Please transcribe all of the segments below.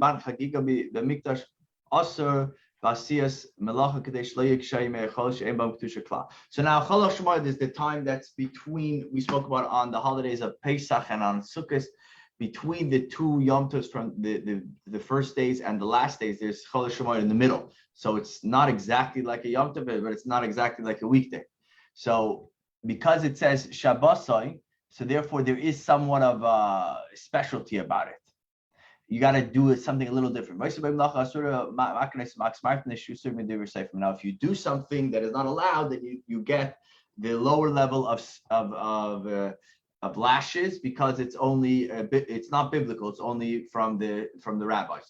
ban chagiga b'mikdash aser v'asiyas melacha kadesh lo yikshay me'echol she'en b'am kedusha klal. So now Chol HaShemoed is the time that's between, we spoke about on the holidays of Pesach and on Sukkot, between the two Yom Tovs from the first days and the last days, there's Chol HaShemoed in the middle. So it's not exactly like a Yom Tov, but it's not exactly like a weekday. So because it says Shabbosai, so therefore there is somewhat of a specialty about it. You got to do it something a little different. Now, if you do something that is not allowed, then you get the lower level of lashes, because it's only it's not biblical. It's only from the rabbis.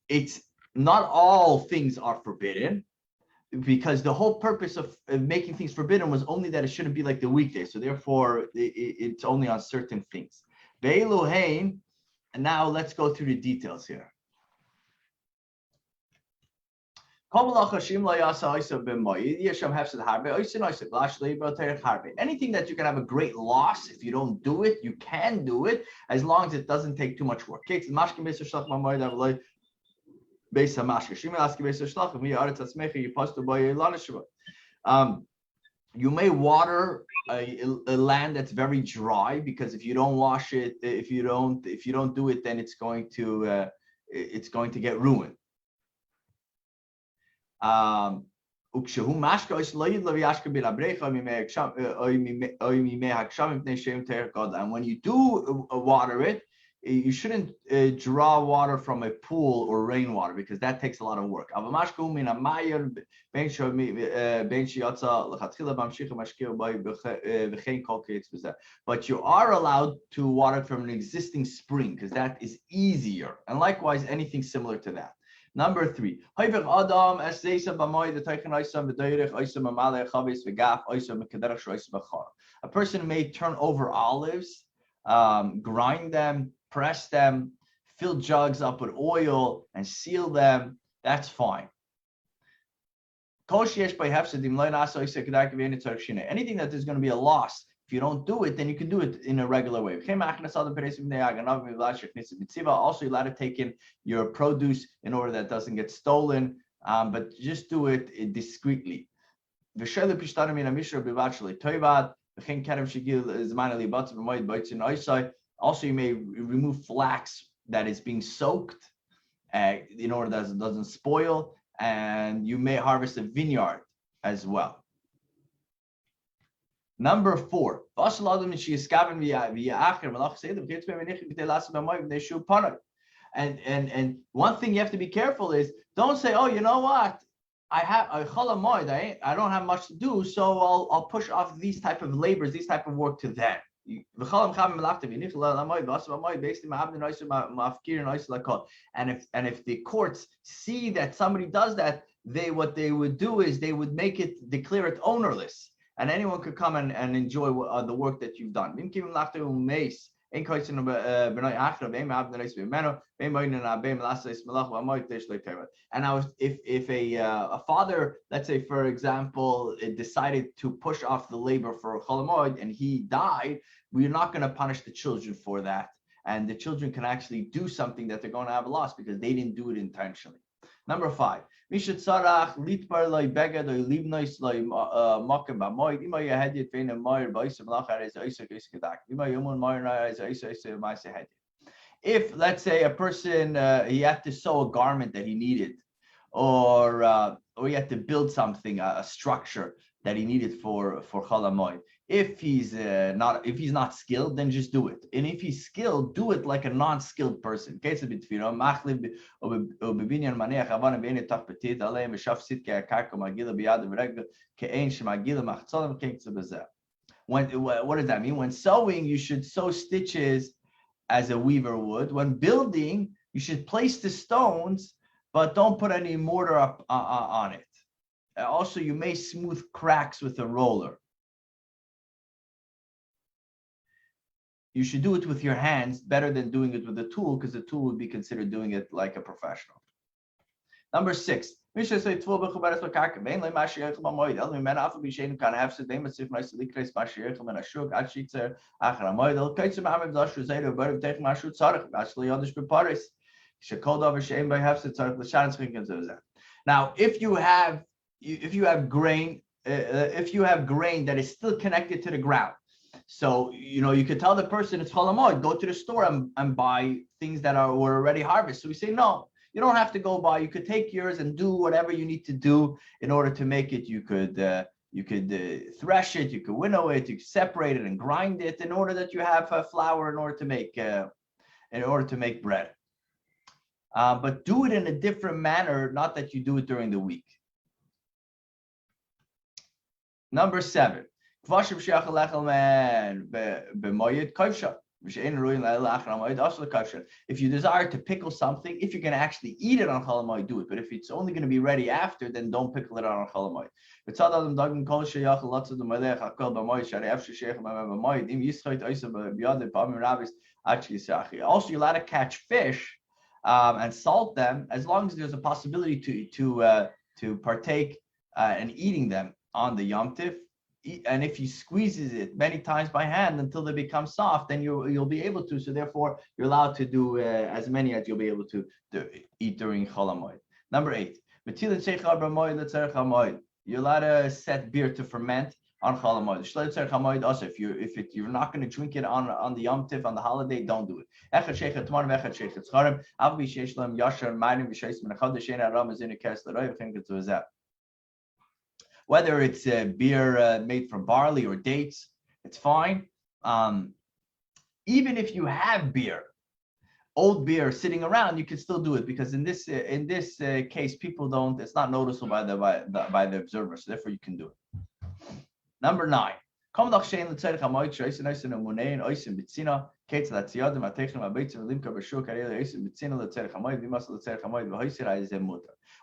It's not all things are forbidden, because the whole purpose of making things forbidden was only that it shouldn't be like the weekday. So therefore, it's only on certain things. And now let's go through the details here. Anything that you can have a great loss, if you don't do it, you can do it, as long as it doesn't take too much work. You may water a land that's very dry, because if you don't wash it, if you don't do it, then it's going to get ruined. And when you do water it, you shouldn't draw water from a pool or rainwater, because that takes a lot of work. But you are allowed to water from an existing spring, because that is easier. And likewise, anything similar to that. Number 3, a person may turn over olives, grind them, press them, fill jugs up with oil, and seal them. That's fine. Anything that there's going to be a loss, if you don't do it, then you can do it in a regular way. Also, you're allowed to take in your produce in order that it doesn't get stolen, but just do it discreetly. Also, you may remove flax that is being soaked in order that it doesn't spoil, and you may harvest a vineyard as well. Number 4, and one thing you have to be careful is, don't say, oh, you know what, I have a cholamoid, I don't have much to do, so I'll push off these type of labors, these type of work to them. And if the courts see that somebody does that, what they would do is they would declare it ownerless, and anyone could come and enjoy the work that you've done. And now if a father, let's say for example, decided to push off the labor for a cholamoid and he died, we're not going to punish the children for that, and the children can actually do something that they're going to have a loss because they didn't do it intentionally. Number 5, you should sarach litbar loy beged or libnois loy makem b'moed ima yehedit vein a moyer b'oisem lachar is oisek oiskedak ima yomun moyer is oisek ma'ase hedit. If, let's say, a person he had to sew a garment that he needed, or he had to build something, a structure that he needed for cholamoid. If he's not skilled, then just do it. And if he's skilled, do it like a non-skilled person. What does that mean? When sewing, you should sew stitches as a weaver would. When building, you should place the stones, but don't put any mortar up on it. Also, you may smooth cracks with a roller. You should do it with your hands better than doing it with a tool, because the tool would be considered doing it like a professional. Number 6. If you have grain that is still connected to the ground, so you could tell the person it's Cholamoid, go to the store and buy things that were already harvested. So we say no. You don't have to go buy. You could take yours and do whatever you need to do in order to make it. You could thresh it. You could winnow it. You could separate it and grind it in order that you have flour in order to make bread. But do it in a different manner, not that you do it during the week. Number 7. If you desire to pickle something, if you can actually eat it on Chol Hamoed, do it. But if it's only going to be ready after, then don't pickle it on Chol Hamoed. Also, you're allowed to catch fish and salt them as long as there's a possibility to partake in eating them on the Yom Tif. And if he squeezes it many times by hand until they become soft, then you'll be able to. So therefore, you're allowed to do as many as you'll be able to eat during Chol Hamoed. Number 8, you're allowed to set beer to ferment on Chol Hamoed. Also, if you're not going to drink it on the Yom Tif on the holiday, don't do it. Whether it's beer made from barley or dates, it's fine. Even if you have old beer sitting around, you can still do it, because in this case, people don't. It's not noticeable by the observer, so therefore you can do it. Number 9.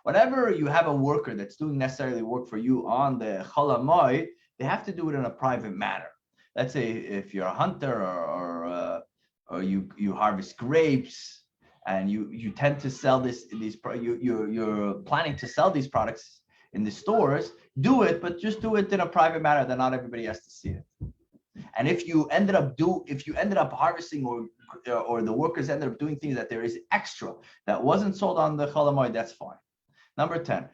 Whenever you have a worker that's doing necessarily work for you on the Chol Hamoed, they have to do it in a private manner. Let's say if you're a hunter or you harvest grapes and you tend to sell you're planning to sell these products in the stores, do it, but just do it in a private manner that not everybody has to see it. And if you ended up harvesting or the workers ended up doing things that there is extra that wasn't sold on the Chol Hamoed, that's fine. Number 10.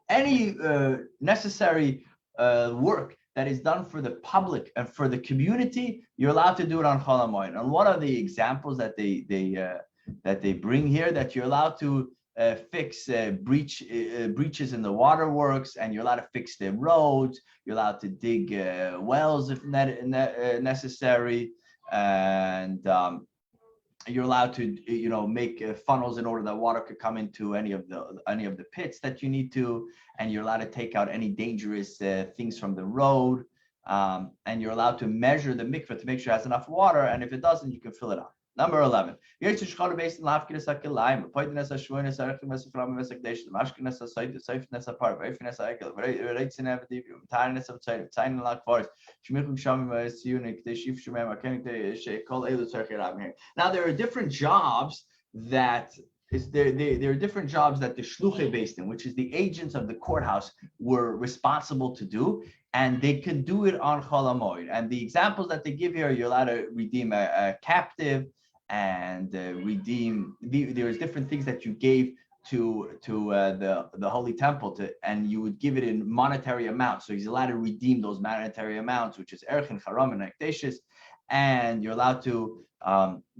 Any necessary work that is done for the public and for the community, you're allowed to do it on Chol Hamoed. And what are the examples that they bring here? That you're allowed to fix breaches in the waterworks, and you're allowed to fix the roads. You're allowed to dig wells if necessary, and you're allowed to make funnels in order that water could come into any of the pits that you need to, and you're allowed to take out any dangerous things from the road, and you're allowed to measure the mikveh to make sure it has enough water, and if it doesn't, you can fill it up. Number 11. You're allowed to Now there are different jobs that there are different jobs that the shluchei beis din, which is the agents of the courthouse, were responsible to do, and they can do it on Chol Hamoed. And the examples that they give here, you're allowed to redeem a captive, and there's different things that you gave to the Holy Temple, and you would give it in monetary amounts. So he's allowed to redeem those monetary amounts, which is erech and charam and ekdeshes. And you're allowed to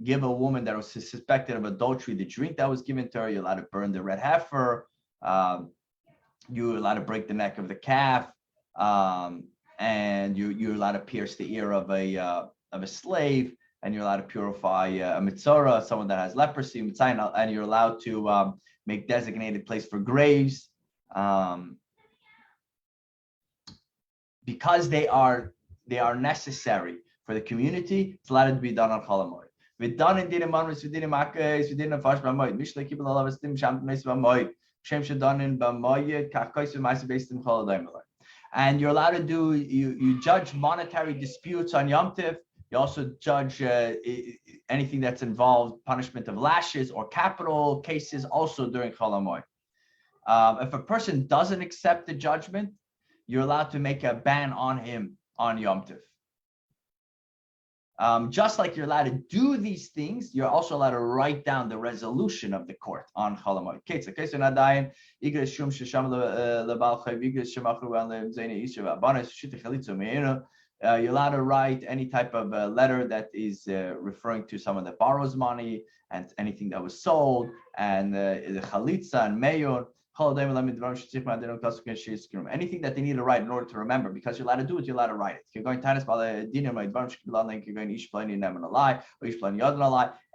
give a woman that was suspected of adultery the drink that was given to her. You're allowed to burn the red heifer. You're allowed to break the neck of the calf, and you're allowed to pierce the ear of a slave. And you're allowed to purify a mitzora, someone that has leprosy, and you're allowed to make designated place for graves, because they are necessary for the community. It's allowed to be done on Chol Hamoed. V'dan in dinim manus v'dinim akes v'dinim fash b'moed. Mishle kibel alav estim sham t'meis b'moed. Shem shedanin b'moed kachkois v'maisi beistim chol. And you're allowed to do, you judge monetary disputes on Yom Tov. You also judge anything that's involved punishment of lashes or capital cases also during Chol HaMoed. If a person doesn't accept the judgment, you're allowed to make a ban on him on Yom Tov. Just like you're allowed to do these things, you're also allowed to write down the resolution of the court on Chol HaMoed. You're allowed to write any type of letter that is referring to someone that borrows money and anything that was sold, and the chalitza and mayon. Anything that they need to write in order to remember, because you're allowed to do it, you're allowed to write it. You're going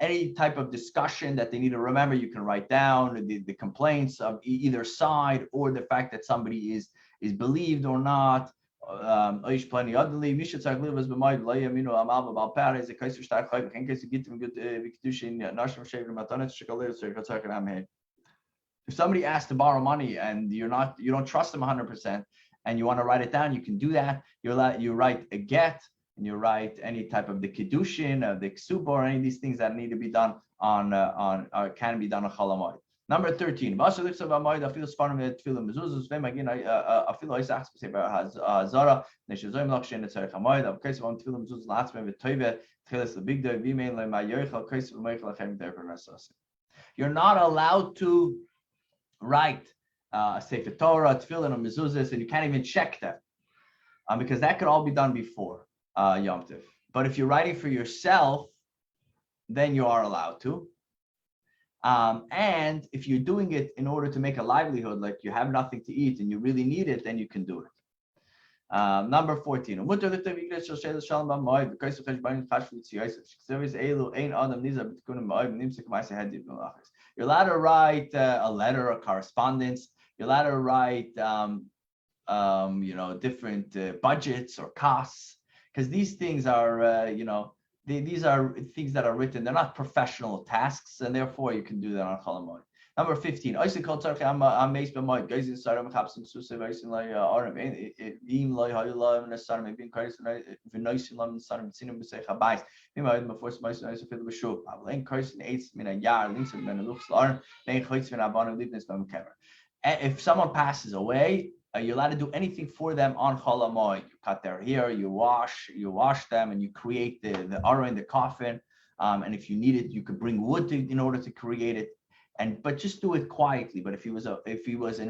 any type of discussion that they need to remember, you can write down the complaints of either side, or the fact that somebody is believed or not. If somebody asks to borrow money and you don't trust them 100%, and you want to write it down, you can do that. You write a get, and you write any type of the kiddushin, the ksuba, or any of these things that need to be done on can be done on Chol HaMoed. Number 13. You're not allowed to write a Sefer Torah, Tefillin, or mezuzahs, and you can't even check them, because that could all be done before Yom Tov. But if you're writing for yourself, then you are allowed to. And if you're doing it in order to make a livelihood, like you have nothing to eat and you really need it, then you can do it. Number 14. You're allowed to write a letter, a correspondence. You're allowed to write, different budgets or costs, because these things are, these are things that are written. They're not professional tasks, and therefore you can do that on Chol HaMoed. Number 15. If someone passes away, you're allowed to do anything for them on Chol HaMoed. You cut their hair, you wash them, and you create the aura in the coffin. And if you need it, you could bring wood in order to create it. But just do it quietly. But if he was a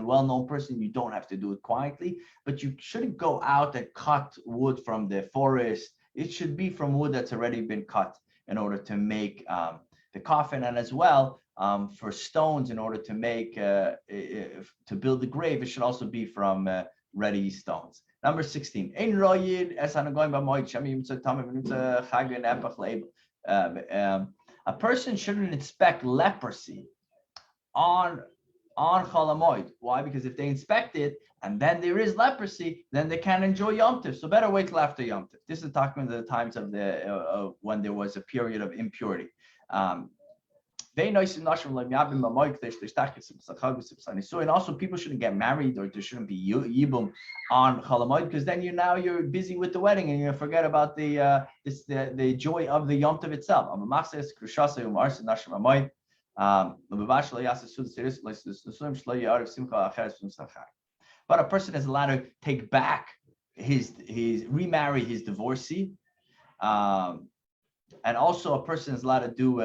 well-known person, you don't have to do it quietly. But you shouldn't go out and cut wood from the forest. It should be from wood that's already been cut in order to make the coffin, and as well for stones in order to make to build the grave. It should also be from ready stones. Number 16. A person shouldn't inspect leprosy on Chol HaMoed. Why? Because if they inspect it and then there is leprosy, then they can't enjoy Yom Tov. So better wait till after Yom Tov. This is talking about the times of when there was a period of impurity. And also, people shouldn't get married, or there shouldn't be yibum on Chol HaMoed, because then you're busy with the wedding and you forget about the joy of the Yom Tov itself. But a person is allowed to take back remarry his divorcee, and also a person is allowed to do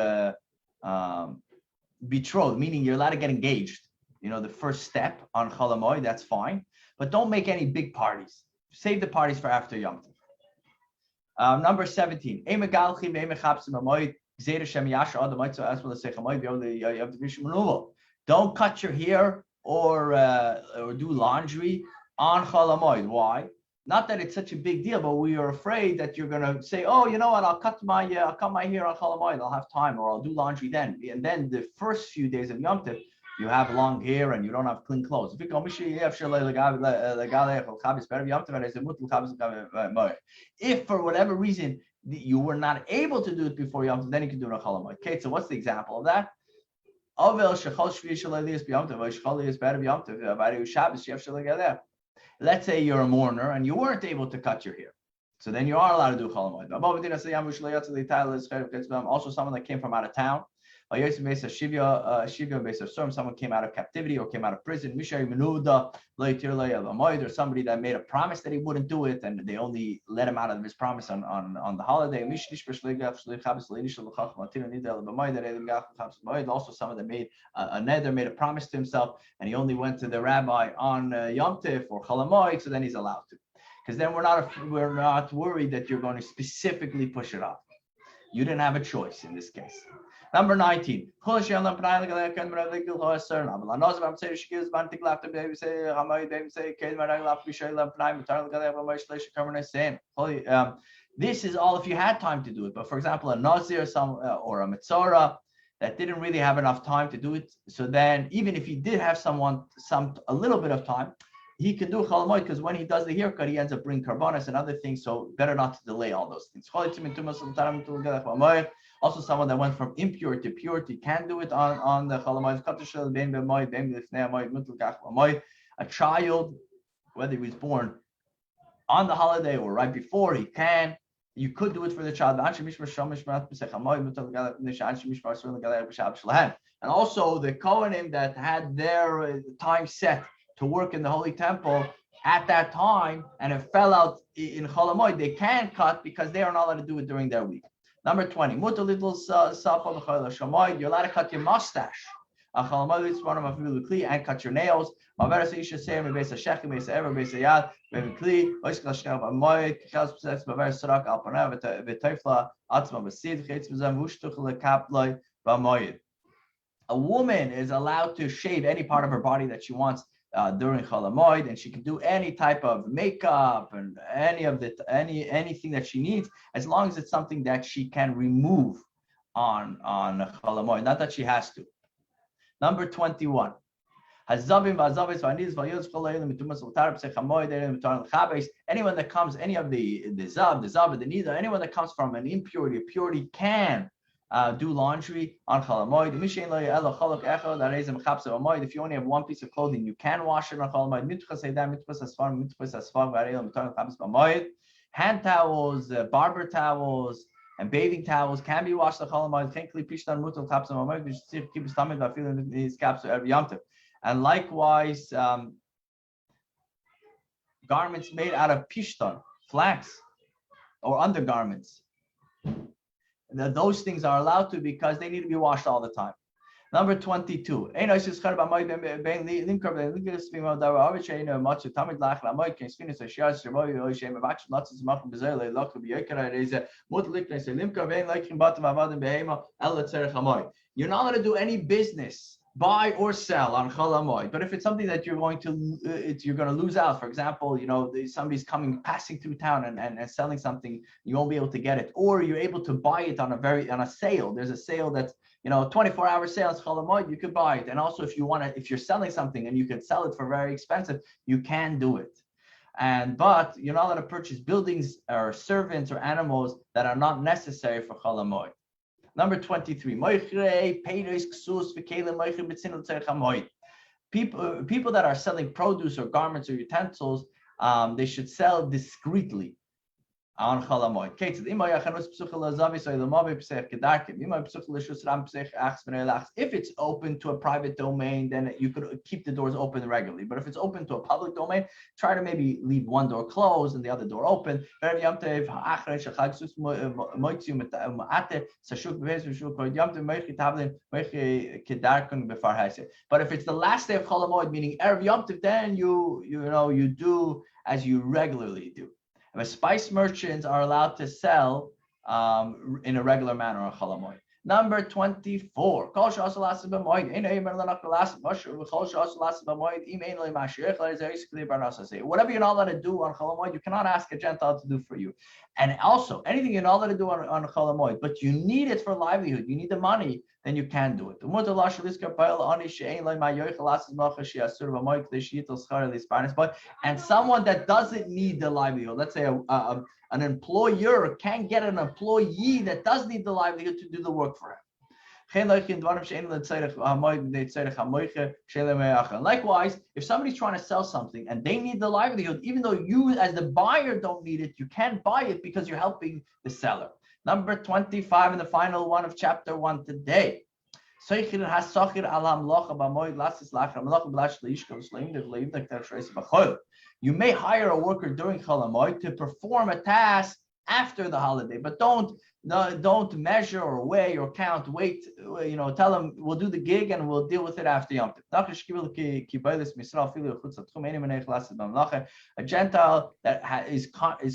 betrothed, meaning you're allowed to get engaged. The first step on Chol HaMoed, that's fine, but don't make any big parties. Save the parties for after Yom Tov. Number 17. Don't cut your hair or do laundry on Chol HaMoed. Why? Not that it's such a big deal, but we are afraid that you're going to say, oh, you know what, I'll cut my hair on Chol HaMoed, I'll have time, or I'll do laundry then. And then the first few days of Yom Tov, you have long hair and you don't have clean clothes. If for whatever reason you were not able to do it before Yom Tov, then you can do it on Chol Hamoed. Okay, so what's the example of that? Let's say you're a mourner and you weren't able to cut your hair. So then you are allowed to do Chol Hamoed. Also, someone that came from out of town. Someone came out of captivity or came out of prison. Or somebody that made a promise that he wouldn't do it, and they only let him out of his promise on the holiday. Also, someone that made a neder, made a promise to himself, and he only went to the rabbi on Yom Tov or Chol Hamoed, so then he's allowed to. Because then we're not worried that you're going to specifically push it off. You didn't have a choice in this case. Number 19. This is all if you had time to do it. But for example, a Nazir or a Metzora that didn't really have enough time to do it. So then even if he did have a little bit of time, he can do Chol Hamoed because when he does the haircut, he ends up bringing karbanos and other things. So better not to delay all those things. Also, someone that went from impure to purity can do it on the Chol Hamoed. A child, whether he was born on the holiday or right before, he can. You could do it for the child. And also the Kohanim that had their time set to work in the Holy Temple at that time, and it fell out in Chol Hamoed, they can cut because they are not allowed to do it during their week. Number 20, you're allowed to cut your mustache and cut your nails. A woman is allowed to shave any part of her body that she wants during Chol Hamoed, and she can do any type of makeup and anything that she needs, as long as it's something that she can remove on Chol Hamoed, not that she has to. Number 21. Anyone that comes, any of the zav, the nida, anyone that comes from an impurity, purity can do laundry on Chol Hamoed. If you only have one piece of clothing, you can wash it on Chol Hamoed. Hand towels, barber towels, and bathing towels can be washed on Chol Hamoed. And likewise, garments made out of pishtan, flax, or undergarments. Those things are allowed to because they need to be washed all the time. Number 22. You're not going to do any business, buy or sell on Chol Hamoed. But if it's something that you're going to lose out, for example, somebody's passing through town and selling something, you won't be able to get it, or you're able to buy it on a sale. There's a sale that's 24-hour sales Chol Hamoed, you could buy it. And also if you're selling something and you could sell it for very expensive, you can do it. But you're not allowed to purchase buildings or servants or animals that are not necessary for Chol Hamoed. Number 23. People that are selling produce or garments or utensils, they should sell discreetly on Chol Hamoed. If it's open to a private domain, then you could keep the doors open regularly. But if it's open to a public domain, try to maybe leave one door closed and the other door open. But if it's the last day of Chol Hamoed, meaning Erev Yom Tov, then you do as you regularly do. But spice merchants are allowed to sell in a regular manner on Chol Hamoed. Number 24. Whatever you're not allowed to do on Chol Hamoed, you cannot ask a Gentile to do for you. And also, anything you're not allowed to do on Chol Hamoed, but you need it for livelihood, you need the money, then you can do it. And someone that doesn't need the livelihood, let's say an employer can get an employee that does need the livelihood to do the work for him. Likewise, if somebody's trying to sell something and they need the livelihood, even though you as the buyer don't need it, you can buy it because you're helping the seller. Number 25 and the final one of chapter 1 today. You may hire a worker during Chol Hamoed to perform a task after the holiday, but don't measure or weigh or count. Wait, tell them we'll do the gig and we'll deal with it after Yom Tov. A Gentile that is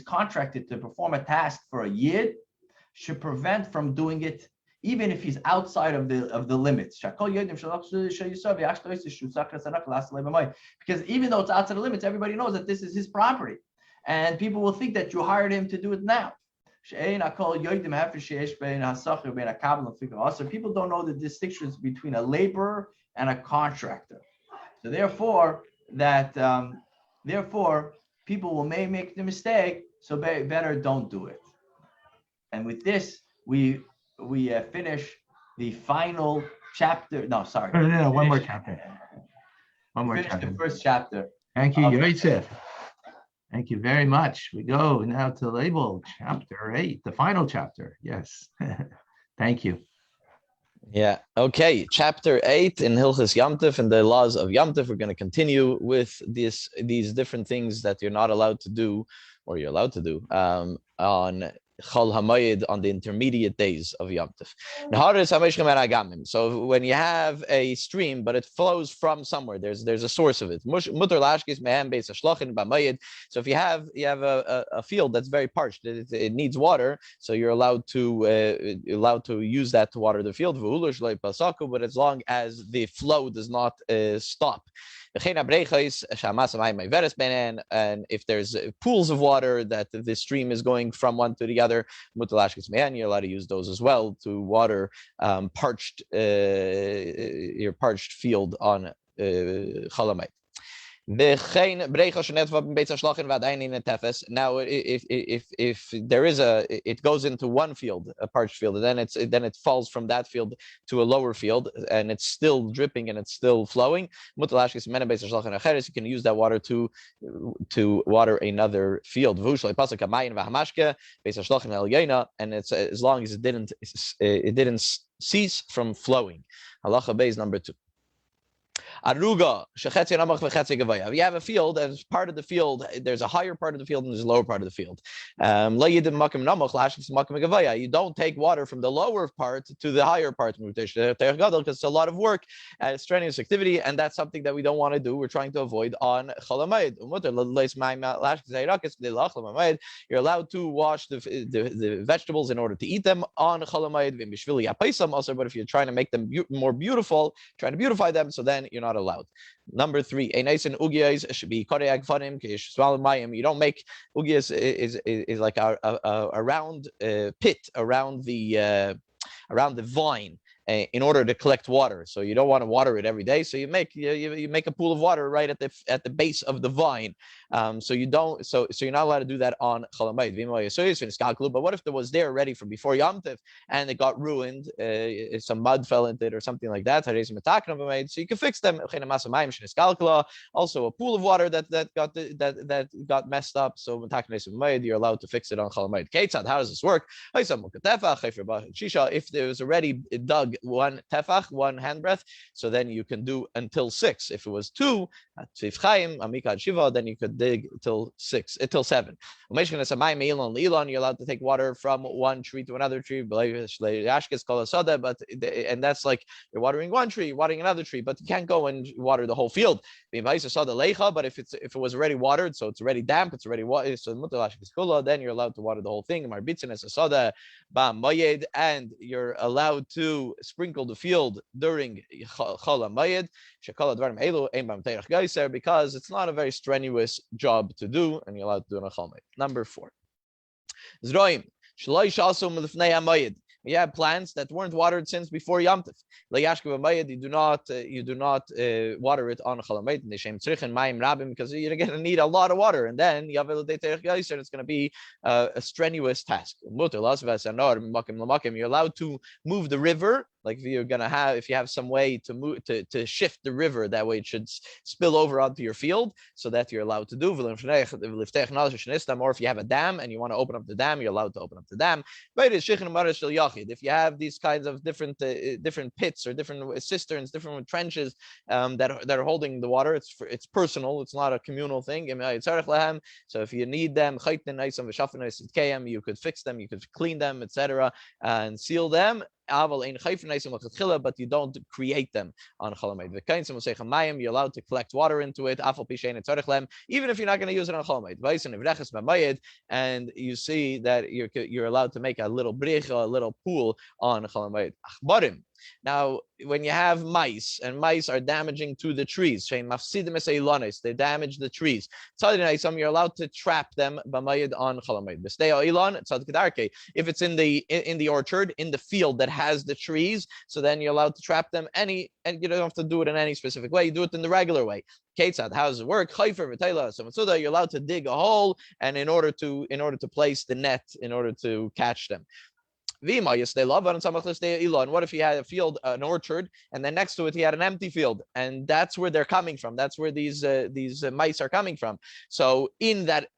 contracted to perform a task for a yid should prevent from doing it even if he's outside of the limits. Because even though it's outside the limits, everybody knows that this is his property. And people will think that you hired him to do it now. So people don't know the distinctions between a laborer and a contractor. So therefore, people may make the mistake, so better don't do it. And with this, we finish the final chapter. No, sorry. No, one more chapter. The first chapter. Thank you, Yosef. Thank you very much. We go now to label chapter 8, the final chapter. Yes. Thank you. Yeah. Okay. Chapter 8 in Hilchos Yom Tov and the laws of Yom Tov. We're going to continue with these different things that you're not allowed to do, or you're allowed to do on Chol Hamoed, on the intermediate days of Yom Tov. So when you have a stream, but it flows from somewhere, there's a source of it. So if you have a field that's very parched, it needs water, so you're allowed to use that to water the field. But as long as the flow does not stop. And if there's pools of water that the stream is going from one to the other, you're allowed to use those as well to water your parched field on Chol Hamoed. Now, if there is it goes into one field, a parched field, and then it falls from that field to a lower field, and it's still dripping and it's still flowing. You can use that water to water another field. And it's as long as it didn't cease from flowing. Halacha Beis number 2. Aruga, you have a field, and as part of the field, there's a higher part of the field and there's a lower part of the field. You don't take water from the lower part to the higher part, because it's a lot of work, it's strenuous activity, and that's something that we don't want to do. We're trying to avoid on Chol Hamoed. You're allowed to wash the vegetables in order to eat them on Chol Hamoed. Also, but if you're trying to make them more beautiful, trying to beautify them, so then you're not allowed. Number 3, a nice and ugiyas should be koreag fanim. You don't make ugiyas is like a round pit around the vine in order to collect water. So you don't want to water it every day. So you make a pool of water right at the base of the vine. So you're not allowed to do that on Chol Hamoed. But what if it was there ready from before Yom Tov and it got ruined? Some mud fell into it or something like that. So you can fix them. Also, a pool of water that got messed up. So you're allowed to fix it on Chol Hamoed. How does this work? If there was already dug one tefach, one handbreadth. So then you can do until 6. If it was 2, Shiva, then you could dig till 7. You're allowed to take water from one tree to another tree, but and that's like you're watering one tree, watering another tree, but you can't go and water the whole field. But if it was already watered, so it's already damp, it's already water, so then you're allowed to water the whole thing. And you're allowed to sprinkle the field during Chol HaMoed, because it's not a very strenuous job to do, and you're allowed to do it on Chol HaMoed. Number 4. Zroim. You have plants that weren't watered since before Yom Tov. You do not water it on Chol HaMoed because you're going to need a lot of water, and then it's going to be a strenuous task. You're allowed to move the river. Like if you have some way to move to shift the river, that way it should spill over onto your field, so that you're allowed to do. Or if you have a dam and you want to open up the dam, you're allowed to open up the dam. If you have these kinds of different pits or different cisterns, different trenches that are holding the water, it's personal. It's not a communal thing. So if you need them, you could fix them, you could clean them, etc., and seal them. But you don't create them on Chol HaMoed. You're allowed to collect water into it, even if you're not going to use it on Chol HaMoed. And you see that you're allowed to make a little bricha, a little pool on Chol HaMoed. Now, when you have mice, and mice are damaging to the trees, they damage the trees. You're allowed to trap them on Chol HaMoed. If it's in the orchard, in the field that has the trees, so then you're allowed to trap them and you don't have to do it in any specific way. You do it in the regular way. How does it work? So you're allowed to dig a hole, and in order to place the net, in order to catch them. And what if he had a field, an orchard, and then next to it he had an empty field, and that's where they're coming from. That's where these mice are coming from. So in that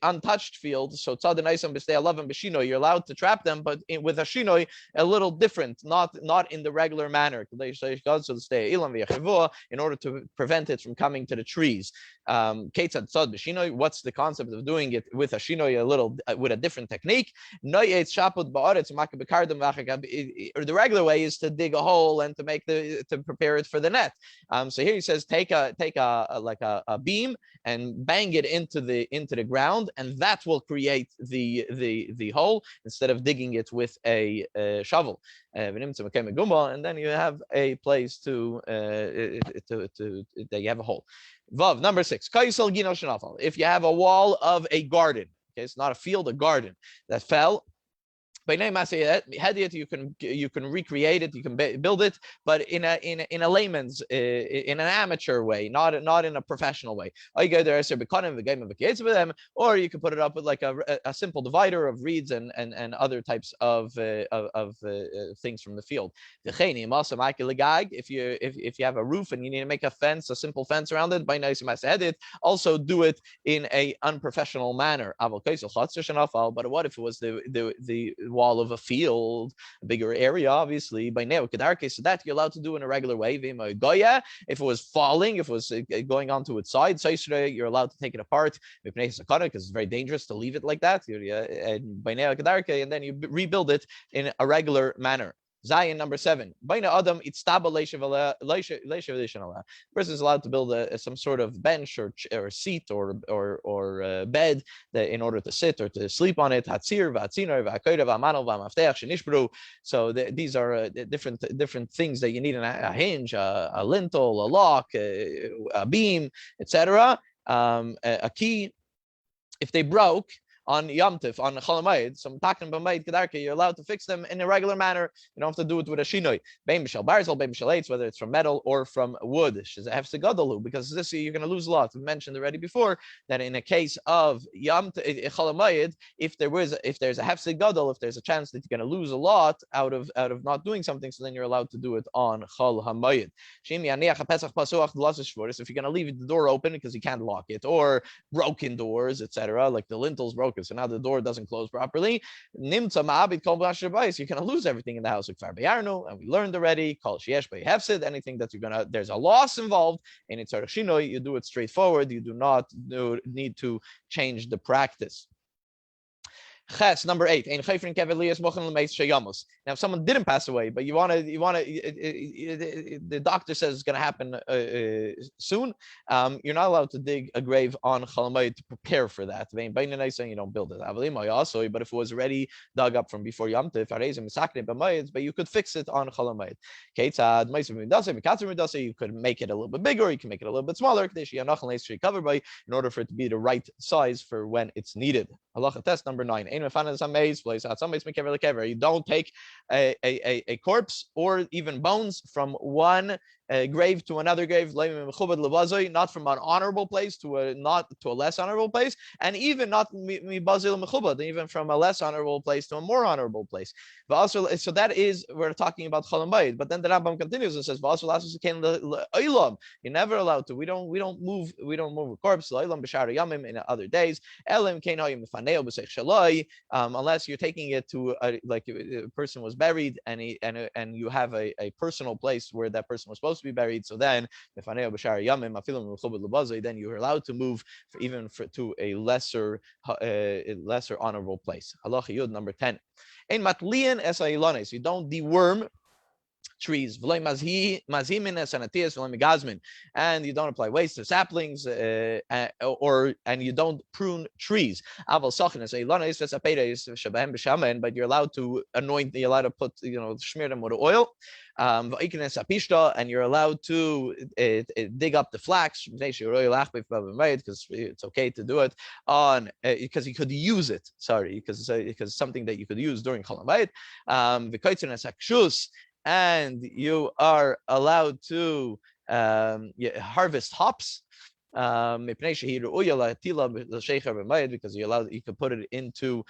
untouched field, so you're allowed to trap them, but with a shinoi a little different, not in the regular manner, in order to prevent it from coming to the trees. What's the concept of doing it with a shinoi, a little with a different technique? The regular way is to dig a hole and to prepare it for the net. So here he says take a beam and bang it into the ground, and that will create the hole instead of digging it with a shovel. And then you have a place that you have a hole. Vav, number 6. If you have a wall of a garden, okay, it's not a field, a garden that fell. You can recreate it, you can build it, but in a layman's, in an amateur way, not in a professional way. Or you can put it up with like a simple divider of reeds and other types of things from the field. If you have a roof and you need to make a fence, a simple fence around it, also do it in a unprofessional manner. But what if it was the wall of a field, a bigger area, obviously, by now, so that you're allowed to do in a regular way. If it was falling, if it was going onto its side, you're allowed to take it apart because it's very dangerous to leave it like that. And then you rebuild it in a regular manner. Zion, number 7. Person is allowed to build some sort of bench or seat or bed in order to sit or to sleep on it. So these are different things that you need: a hinge, a lintel, a lock, a beam, etc. A key. If they broke on Yom Tov, on Chol HaMoed, some taken b'mayit kedarke, you're allowed to fix them in a regular manner. You don't have to do it with a shinoi. Bein b'shel barzel, bein b'shel eitz, whether it's from metal or from wood. Because this you're going to lose a lot. We mentioned already before that in a case of Yom Tov, Chol HaMoed, if there's a hefsek gadol, if there's a chance that you're going to lose a lot out of not doing something, so then you're allowed to do it on Chol HaMoed. If you're going to leave the door open because you can't lock it, or broken doors, etc., like the lintel's broken, focus. So now the door doesn't close properly. Nimtza ma'abit kol b'asher bayis. You're going to lose everything in the house. And we learned already. Kol sheyesh bei hefsid. Anything that there's a loss involved in its arshino, you do it straightforward. You do not need to change the practice. Ches, number 8. Now, if someone didn't pass away, but the doctor says it's going to happen soon, you're not allowed to dig a grave on Chalamayit to prepare for that. You don't build it. But if it was already dug up from before Yom Tov, but you could fix it on Chalamayit. You could make it a little bit bigger, you can make it a little bit smaller, in order for it to be the right size for when it's needed. Halacha test number 9. You don't take a corpse or even bones from one grave to another grave, not from an honorable place to a less honorable place, and even not even from a less honorable place to a more honorable place. But also, so that is we're talking about Cholam Bayit. But then the Rambam continues and says, you're never allowed to. We don't move a corpse in other days. Unless you're taking it to a person was buried and you have a personal place where that person was supposed to be buried. So then you're allowed to move to a lesser honorable place. Halacha Yud number 10. You don't deworm trees, and you don't apply waste to saplings, and you don't prune trees. But you're allowed to anoint. You're allowed to smear them with oil. And you're allowed to dig up the flax because it's okay to do it on because you could use it. Because it's something that you could use during Cholam Bayit. And you are allowed to harvest hops. Because you can put it into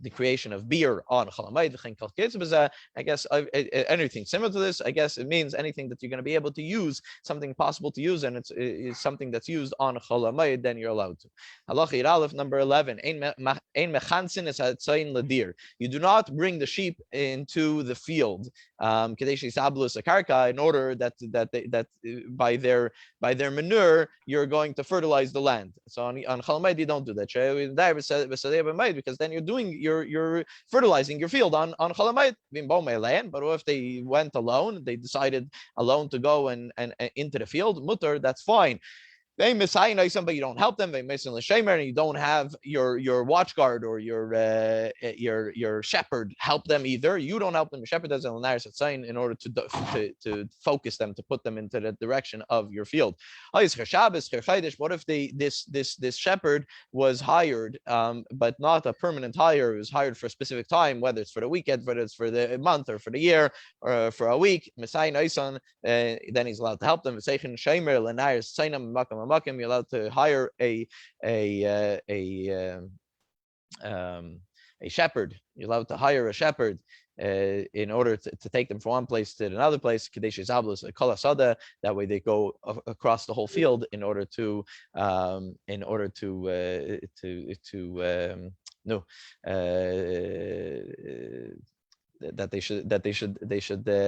the creation of beer on Chalamayit. I guess anything similar to this. I guess it means anything that you're going to be able to use, something possible to use, and it's something that's used on Chalamayit. Then you're allowed to. Halacha Yud Aleph number 11. You do not bring the sheep into the field in order that by their manure you're going to fertilize the land. So on Chalamayit you don't do that. Because then you're fertilizing your field on Chalamayit. But what if they went alone? They decided alone to go and into the field. Mutter, that's fine. But you don't help them. And you don't have your watch guard or your shepherd help them either. You don't help them. Your shepherd does in order to focus them, to put them into the direction of your field. What if this shepherd was hired, but not a permanent hire? It was hired for a specific time, whether it's for the weekend, whether it's for the month, or for the year, or for a week. Then he's allowed to help them. You're allowed to hire a shepherd. You're allowed to hire a shepherd in order to take them from one place to another place. That way they go across the whole field in order to that they should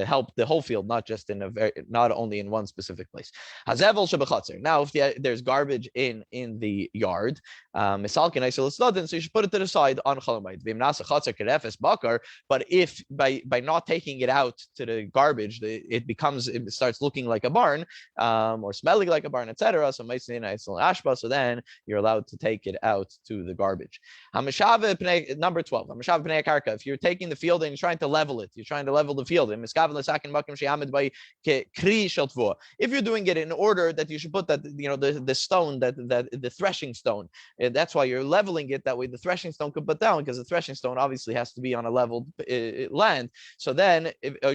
help the whole field, not just not only in one specific place. Now, if there's garbage in the yard, so you should put it to the side on Chalamayit. But if by not taking it out to the garbage, it starts looking like a barn, or smelling like a barn, etc. So then you're allowed to take it out to the garbage. Number 12. If you're taking the field and you're trying to level it, you're trying to level the field. If you're doing it in order that you should put that, the stone, that the threshing stone, that's why you're leveling it. That way the threshing stone could put down, because the threshing stone obviously has to be on a leveled land. So then, or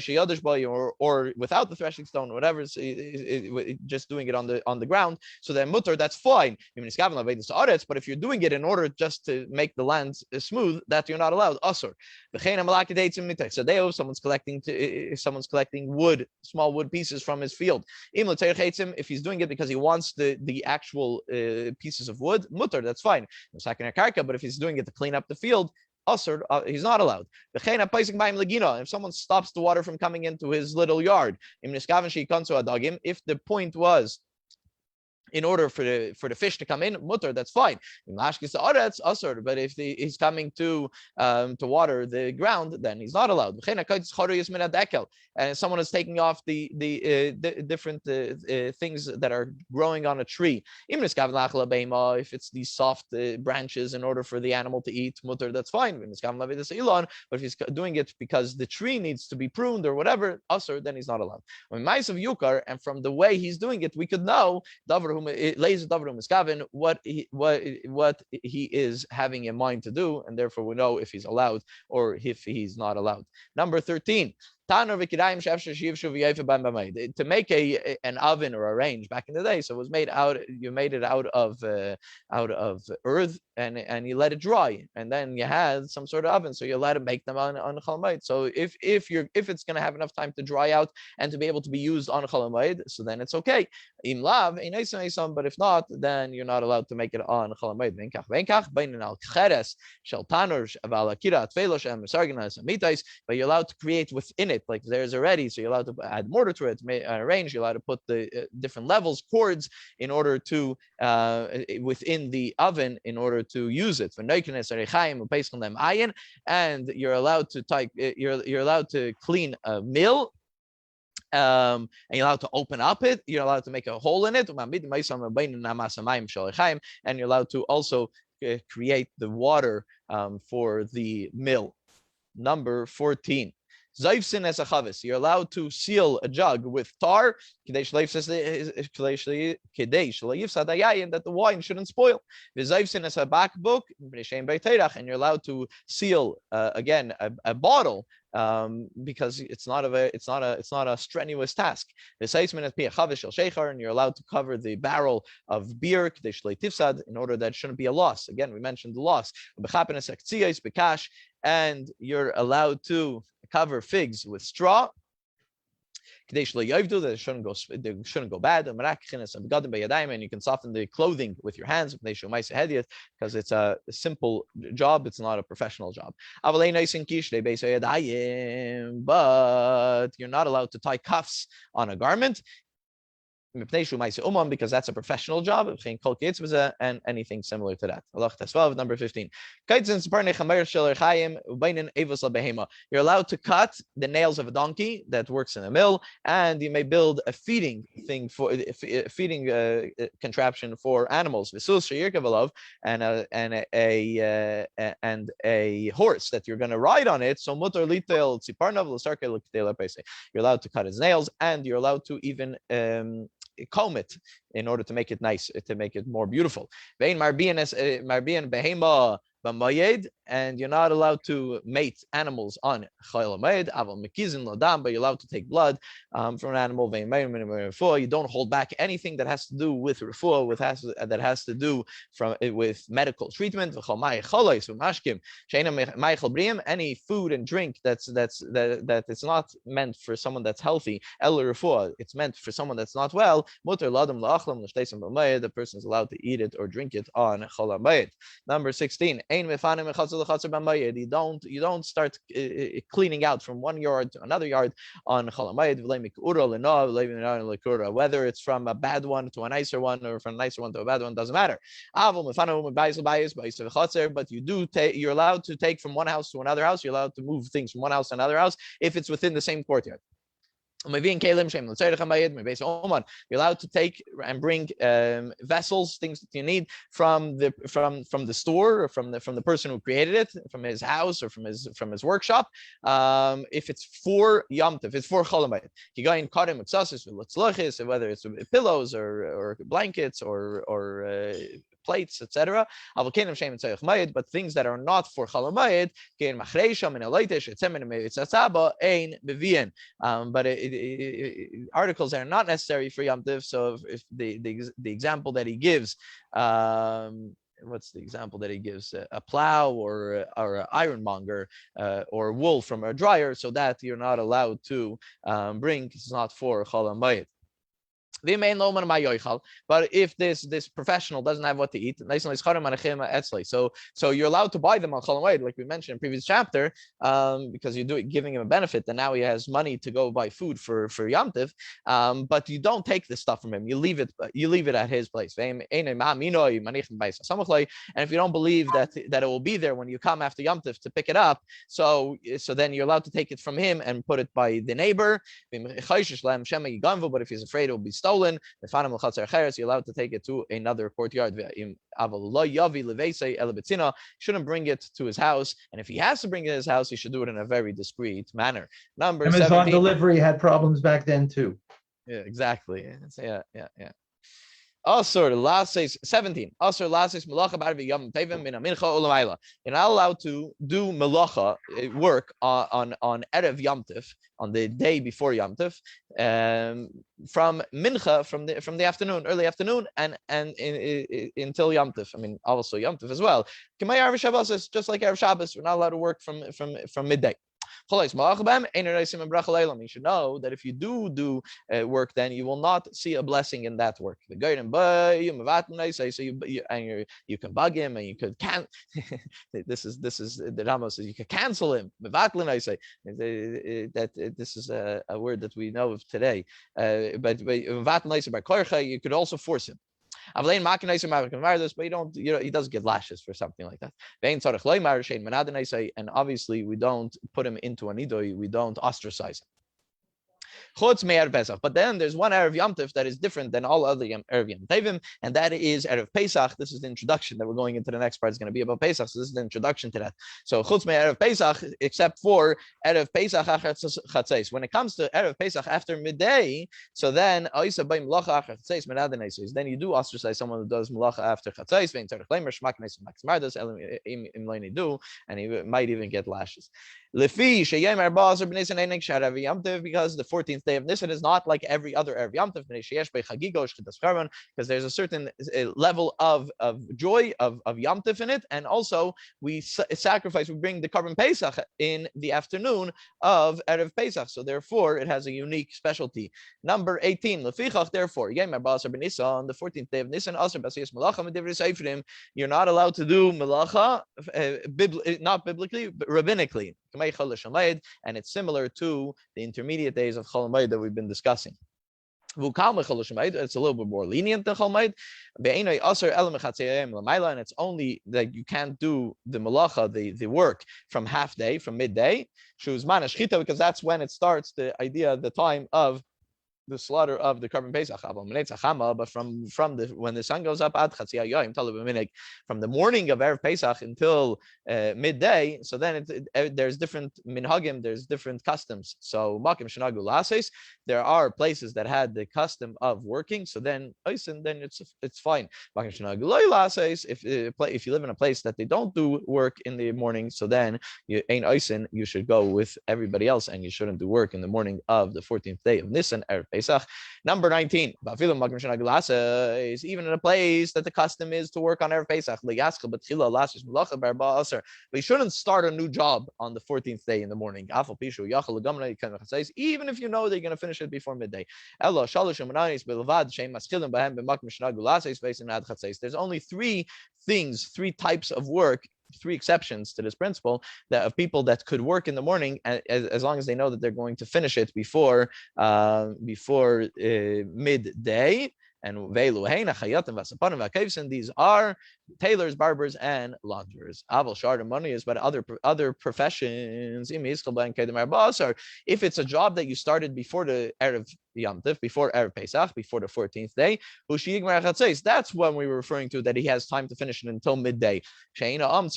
without the threshing stone, whatever, just doing it on the ground. So then mutter, that's fine. But if you're doing it in order just to make the land smooth, that you're not allowed. Asur. someone's collecting wood, small wood pieces from his field. If he's doing it because he wants the actual pieces of wood, mutter, that's fine. But if he's doing it to clean up the field, he's not allowed. If someone stops the water from coming into his little yard, if the point was in order for the fish to come in, mutter, that's fine. But if he's coming to water the ground, then he's not allowed. And someone is taking off the different things that are growing on a tree. If it's these soft branches in order for the animal to eat, mutter, that's fine. But if he's doing it because the tree needs to be pruned or whatever, then he's not allowed. And from the way he's doing it, we could know what he is having in mind to do, and therefore we know if he's allowed or if he's not allowed. Number 13. To make an oven or a range back in the day, so it was made out. You made it out of earth, and you let it dry, and then you had some sort of oven, so you let it make them on Chol Hamoed. So if it's going to have enough time to dry out and to be able to be used on Chol Hamoed, so then it's okay. But if not, then you're not allowed to make it on Chol Hamoed. But you're allowed to create within it, like there's already, so you're allowed to add mortar to it, arrange, you're allowed to put the different levels, cords, in order to within the oven in order to use it. And you're allowed to you're allowed to clean a mill, and you're allowed to open up it, you're allowed to make a hole in it, and you're allowed to also create the water for the mill. Number 14. You're allowed to seal a jug with tar, that the wine shouldn't spoil. And you're allowed to seal again a bottle, because it's not a strenuous task. And you're allowed to cover the barrel of beer in order that it shouldn't be a loss. Again, we mentioned the loss. And you're allowed to cover figs with straw, that they shouldn't go bad. And you can soften the clothing with your hands, because it's a simple job, it's not a professional job. But you're not allowed to tie cuffs on a garment, because that's a professional job, and anything similar to that. Number 15. You're allowed to cut the nails of a donkey that works in a mill, and you may build a feeding thing for feeding contraption for animals, and a horse that you're going to ride on it. So you're allowed to cut his nails, and you're allowed to even comb it in order to make it nice, to make it more beautiful. And you're not allowed to mate animals on Chol Hamoed, but you're allowed to take blood from an animal. You don't hold back anything that has to do with refuah, that has to do with medical treatment. Any food and drink that is not meant for someone that's healthy, it's meant for someone that's not well. The person is allowed to eat it or drink it on Chol Hamoed. Number 16. You don't start cleaning out from one yard to another yard on Chol Hamoed, whether it's from a bad one to a nicer one, or from a nicer one to a bad one, doesn't matter. But you're allowed to take from one house to another house. You're allowed to move things from one house to another house if it's within the same courtyard. You're allowed to take and bring vessels, things that you need from the store, or from the person who created it, from his house or from his workshop. If it's for Yom Tov, if it's for Chol Hamoed, you go and cut him with whether it's pillows or blankets or plates, etc. But things that are not for Chol Hamoed, but articles that are not necessary for Yom Tov. So if the example that he gives, what's the example that he gives? A plow or an ironmonger or wool from a dryer, so that you're not allowed to bring. It's not for Chol Hamoed. But if this professional doesn't have what to eat, so you're allowed to buy them on Chol Hamoed, like we mentioned in the previous chapter, because you're giving him a benefit, and now he has money to go buy food for Yom Tiv. But you don't take this stuff from him; you leave it at his place. And if you don't believe that it will be there when you come after Yom Tiv to pick it up, so then you're allowed to take it from him and put it by the neighbor. But if he's afraid it will be stolen, you're allowed to take it to another courtyard. Shouldn't bring it to his house, and if he has to bring it to his house, he should do it in a very discreet manner. Number Amazon 17. delivery had problems back then too. Yeah, exactly. Yeah. Asur lases 17. Asur lases melacha b'arvi yom tevim min amincha ulamayla. You're not allowed to do melacha work on erev Yom Tiv, on the day before Yom Tiv, from mincha, from the afternoon, early afternoon, and until Yom Tiv. I mean, also Yom Tiv as well. K'may Erev Shabbos is just like Erev Shabbos. We're not allowed to work from midday. You should know that if you do work, then you will not see a blessing in that work. The guy so you can bug him, and you could can. This is the Rambam says you can cancel him. That this is a word that we know of today. But you could also force him. But you don't, he does get lashes for something like that. And obviously, we don't put him into an idoi, we don't ostracize him. But then there's one Erev Yom Tov that is different than all other Erev Yom Tovim, and that is Erev Pesach. This is the introduction that we're going into. The next part is going to be about Pesach, so this is the introduction to that. So Chutz me Erev Pesach, except for Erev Pesach Achar Chatzos. When it comes to Erev Pesach after midday, so then then you do ostracize someone who does Malacha after Chatzos, and he might even get lashes. Because the 14th day of Nisan is not like every other Erev Yom Tov, because there's a certain level of joy of Yom Tov in it, and also we bring the Korban Pesach in the afternoon of Erev Pesach, so therefore it has a unique specialty. Number 18, therefore, on the 14th day of Nisan, you're not allowed to do Melacha, not biblically, but rabbinically. And it's similar to the intermediate days of Chol Hamoed that we've been discussing. It's a little bit more lenient than Chol Hamoed. And it's only that you can't do the malacha, the work, from half day, from midday, because that's when it starts, the idea, the time of the slaughter of the Korban Pesach. But from when the sun goes up, from the morning of Erev Pesach until midday, so then there's different minhagim, there's different customs. So there are places that had the custom of working, so then it's fine. If you live in a place that they don't do work in the morning, so then you should go with everybody else, and you shouldn't do work in the morning of the 14th day of Nisan, Erev Pesach. Number 19, is even in a place that the custom is to work on Erev Pesach. We shouldn't start a new job on the 14th day in the morning, even if you know they're going to finish it before midday. There's only three types of work, three exceptions to this principle, that of people that could work in the morning as long as they know that they're going to finish it before midday. And these are tailors, barbers, and launderers. Money is but other professions. If it's a job that you started before the Erev Yom Tiv, before Erev Pesach, before the 14th day, that's when we were referring to that he has time to finish it until midday. Because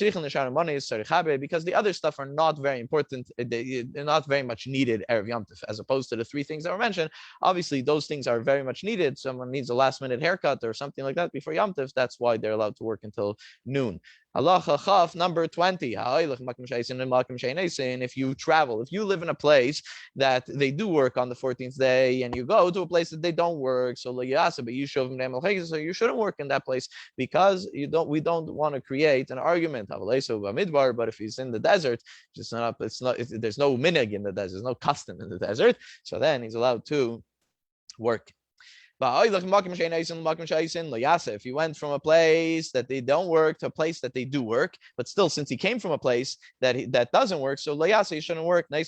the other stuff are not very important, they're not very much needed Erev Yom Tiv, as opposed to the three things that were mentioned. Obviously, those things are very much needed. Someone needs a last-minute haircut or something like that before Yom Tiv, that's why they're allowed to work until noon. Halacha Chaf, number 20. If you travel, if you live in a place that they do work on the 14th day, and you go to a place that they don't work, so you shouldn't work in that place because we don't want to create an argument. But if he's in the desert, there's no minhag in the desert, there's no custom in the desert, so then he's allowed to work. If he went from a place that they don't work to a place that they do work, but still, since he came from a place that doesn't work, so he shouldn't work. We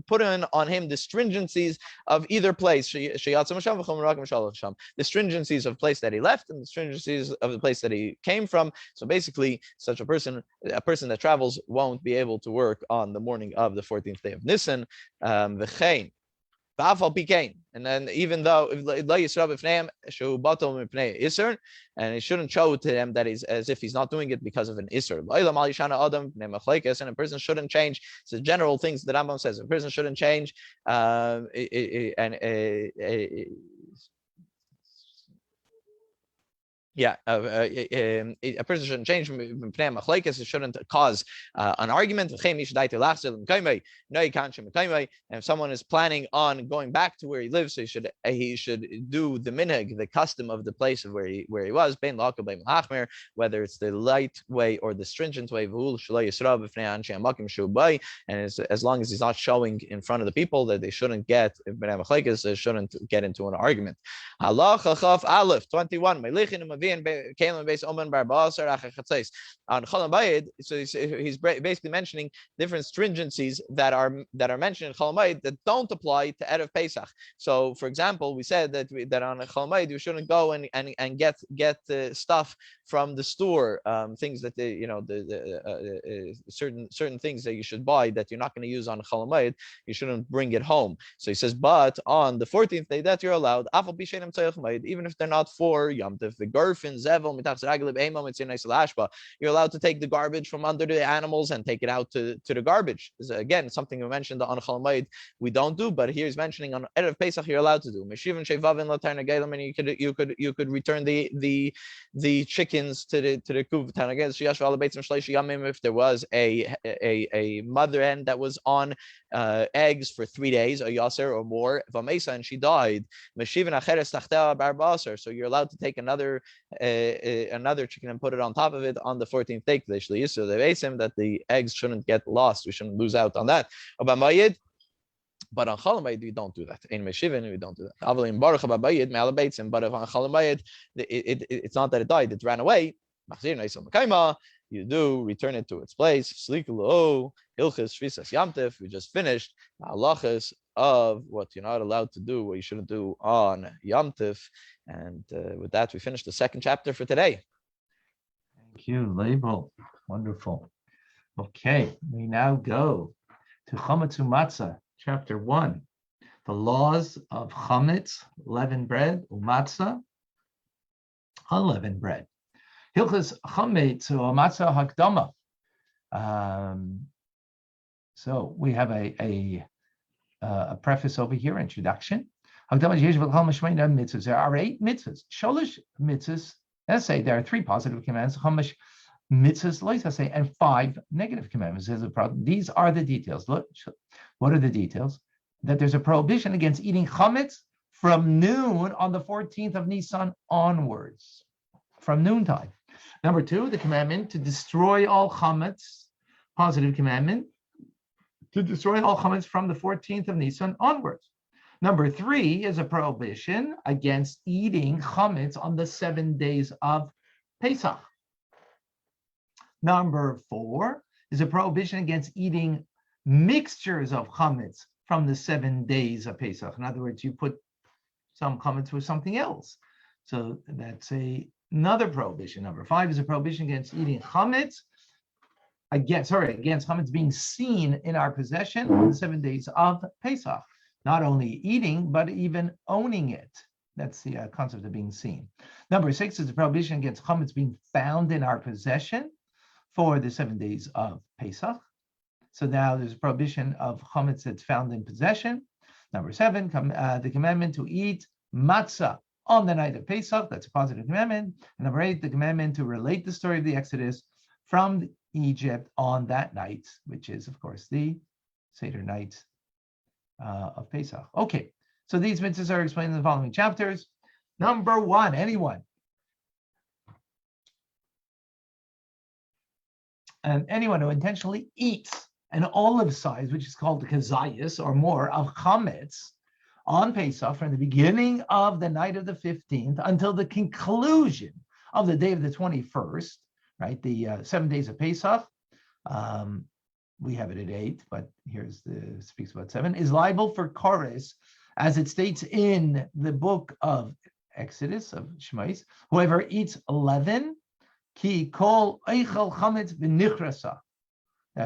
put on him the stringencies of either place. The stringencies of the place that he left and the stringencies of the place that he came from. So basically, such a person that travels, won't be able to work on the morning of the 14th day of Nisan. And then even though and he shouldn't show to them that he's as if he's not doing it because of an isur. And a person shouldn't change. It's the general things that Rambam says. A person shouldn't change a person shouldn't change. It shouldn't cause an argument. And if someone is planning on going back to where he lives, so he should do the minhag, the custom of the place of where he was, whether it's the light way or the stringent way. And as long as he's not showing in front of the people that they shouldn't get into an argument. Halacha Chaf Aleph 21. On Cholam Bayid, so he's basically mentioning different stringencies that are mentioned in Cholam Bayid that don't apply to Erev Pesach. So, for example, we said that on Cholam Bayid you shouldn't go and get stuff from the store, things that certain things that you should buy that you're not going to use on Cholam Bayid, you shouldn't bring it home. So he says, but on the 14th day that you're allowed, even if they're not for Yom Tov, the Garfin, Zevel, you're allowed to take the garbage from under the animals and take it out to the garbage. This is, again, something we mentioned on Cholam Bayid we don't do, but here he's mentioning on Erev Pesach you're allowed to do. And you could return the chickens to the kuv. If there was a mother hen that was on eggs for 3 days, a yaser or more, and she died, so you're allowed to take another chicken and put it on top of it on the 14th day. So they base him that the eggs shouldn't get lost. We shouldn't lose out on that. But on Cholam Bayid, we don't do that. In Meshivin, we don't do that. But if on Cholam Bayid, it's not that it died, it ran away. You do return it to its place. We just finished the halachas of what you're not allowed to do, what you shouldn't do on Yom Tov. And with that, we finished the second chapter for today. Thank you, Label. Wonderful. Okay, we now go to Chometz Matzah, chapter 1. The laws of Chometz, leavened bread, Matzah, unleavened bread. Hilchos Chometz Matzah Hakdama. So we have a preface over here, introduction. There are 8 mitzvahs. Sholish mitzvahs. Let's say there are 3 positive commandments. Chomesh mitzvahs, and 5 negative commandments. These are the details. Look, what are the details? That there's a prohibition against eating chometz from noon on the 14th of Nisan onwards, from noontime. Number 2, the commandment to destroy all chometz, positive commandment, to destroy all chometz from the 14th of Nisan onwards. Number 3 is a prohibition against eating chometz on the 7 days of Pesach. Number 4 is a prohibition against eating mixtures of chometz from the 7 days of Pesach. In other words, you put some chometz with something else. So that's another prohibition. Number 5 is a prohibition against eating chometz, against chometz being seen in our possession on the 7 days of Pesach. Not only eating, but even owning it. That's the concept of being seen. Number 6 is a prohibition against chometz being found in our possession for the 7 days of Pesach. So now there's a prohibition of chometz that's found in possession. Number 7, the commandment to eat matzah on the night of Pesach. That's a positive commandment. And number 8, the commandment to relate the story of the Exodus from Egypt on that night, which is, of course, the Seder night of Pesach. Okay, so these mitzvahs are explained in the following chapters. Number 1, anyone? And anyone who intentionally eats an olive size, which is called the kazayas or more, of Chometz on Pesach from the beginning of the night of the 15th until the conclusion of the day of the 21st, right? The 7 days of Pesach. We have it at 8, but here's the speaks about 7, is liable for chorus, as it states in the book of Exodus of Chometz. Whoever eats 11, ki kol eichel chametz b'nichrasa.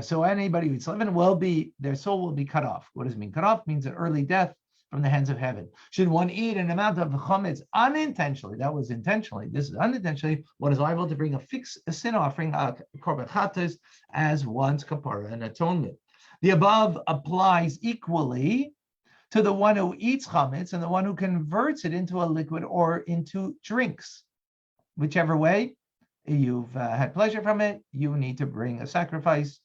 So anybody who eats 11 will be, their soul will be cut off. What does it mean? Cut off means an early death from the hands of heaven. Should one eat an amount of chametz unintentionally, that was intentionally, this is unintentionally, one is liable to bring a sin offering, a korban chatas, as one's kapara, an atonement. The above applies equally to the one who eats chametz and the one who converts it into a liquid or into drinks. Whichever way you've had pleasure from it, you need to bring a sacrifice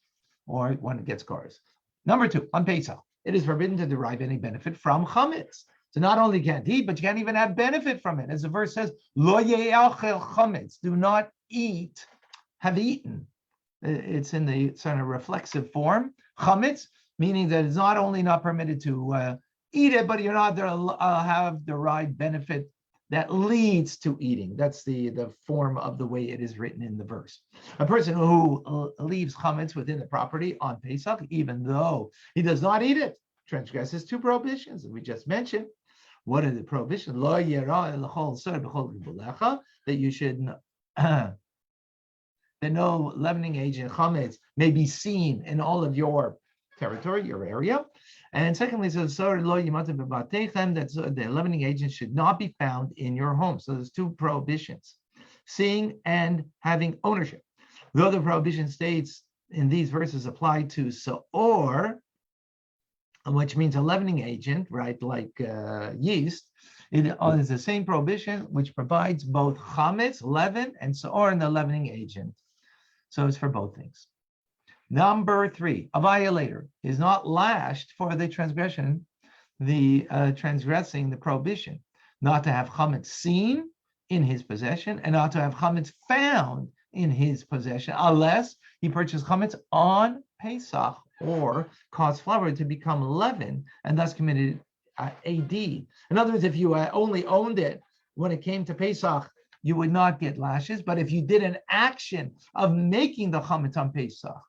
or one gets cars. Number 2, on Pesach, it is forbidden to derive any benefit from chametz. So not only can't eat, but you can't even have benefit from it. As the verse says, lo ye'achel chametz, do not eat, have eaten. It's in the sort of reflexive form. Chametz, meaning that it's not only not permitted to eat it, but you're not there to have derived benefit that leads to eating. That's the form of the way it is written in the verse. A person who leaves chametz within the property on Pesach, even though he does not eat it, transgresses 2 prohibitions that we just mentioned. What are the prohibitions? Lo yera l'chol sar b'chol gvulecha, that you should that no leavening agent chametz may be seen in all of your territory, your area. And secondly, so that the leavening agent should not be found in your home. So there's 2 prohibitions, seeing and having ownership. The other prohibition states in these verses apply to Seor, which means a leavening agent, right, like yeast. It is the same prohibition which provides both chametz, leaven, and Seor in the leavening agent. So it's for both things. Number 3, a violator is not lashed for the transgression, transgressing the prohibition, not to have chametz seen in his possession and not to have chametz found in his possession, unless he purchased chametz on Pesach or caused flour to become leaven and thus committed a deed. In other words, if you only owned it when it came to Pesach, you would not get lashes. But if you did an action of making the chametz on Pesach,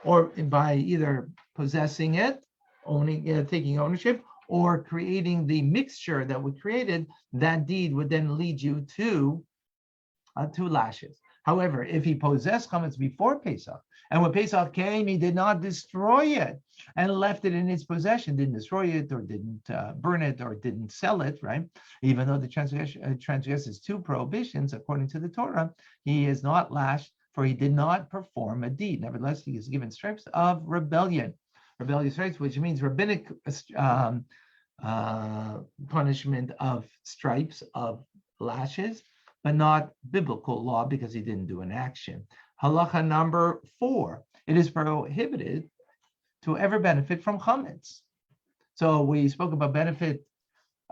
or by either possessing it, owning it, taking ownership, or creating the mixture that was created, that deed would then lead you to 2 lashes. However, if he possessed chametz before Pesach, and when Pesach came, he did not destroy it and left it in his possession, didn't destroy it or didn't burn it or didn't sell it, right? Even though the transgresses 2 prohibitions according to the Torah, he is not lashed, for he did not perform a deed. Nevertheless, he is given stripes of rebellion. Rebellious stripes, which means rabbinic punishment of stripes, of lashes, but not biblical law because he didn't do an action. Halacha number 4, it is prohibited to ever benefit from chametz. So we spoke about benefit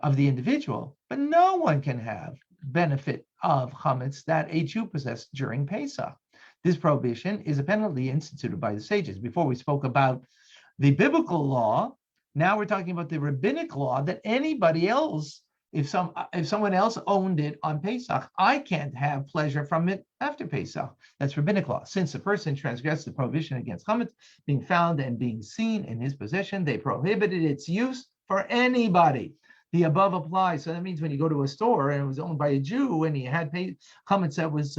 of the individual, but no one can have benefit of chametz that a Jew possessed during Pesach. This prohibition is a penalty instituted by the sages. Before we spoke about the biblical law, now we're talking about the rabbinic law that anybody else, if someone else owned it on Pesach, I can't have pleasure from it after Pesach. That's rabbinic law. Since the person transgressed the prohibition against chametz being found and being seen in his possession, they prohibited its use for anybody. The above applies. So that means when you go to a store and it was owned by a Jew and he had chametz that was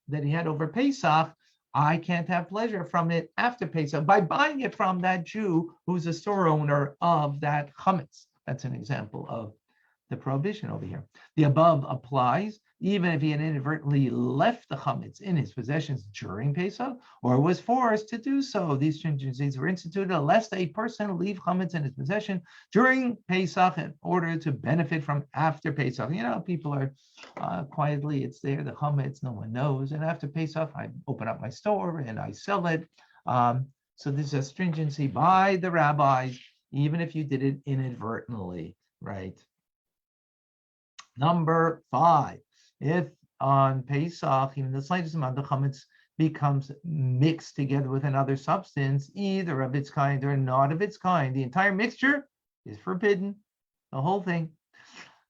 that he had over Pesach, I can't have pleasure from it after Pesach by buying it from that Jew who's a store owner of that chametz. That's an example of the prohibition over here. The above applies even if he had inadvertently left the chametz in his possessions during Pesach, or was forced to do so. These stringencies were instituted lest a person leave chametz in his possession during Pesach in order to benefit from after Pesach. People are quietly, it's there, the chametz, no one knows. And after Pesach, I open up my store and I sell it. So there's a stringency by the rabbis, even if you did it inadvertently, right? Number 5, if on Pesach, even the slightest amount of chametz becomes mixed together with another substance, either of its kind or not of its kind, the entire mixture is forbidden, the whole thing.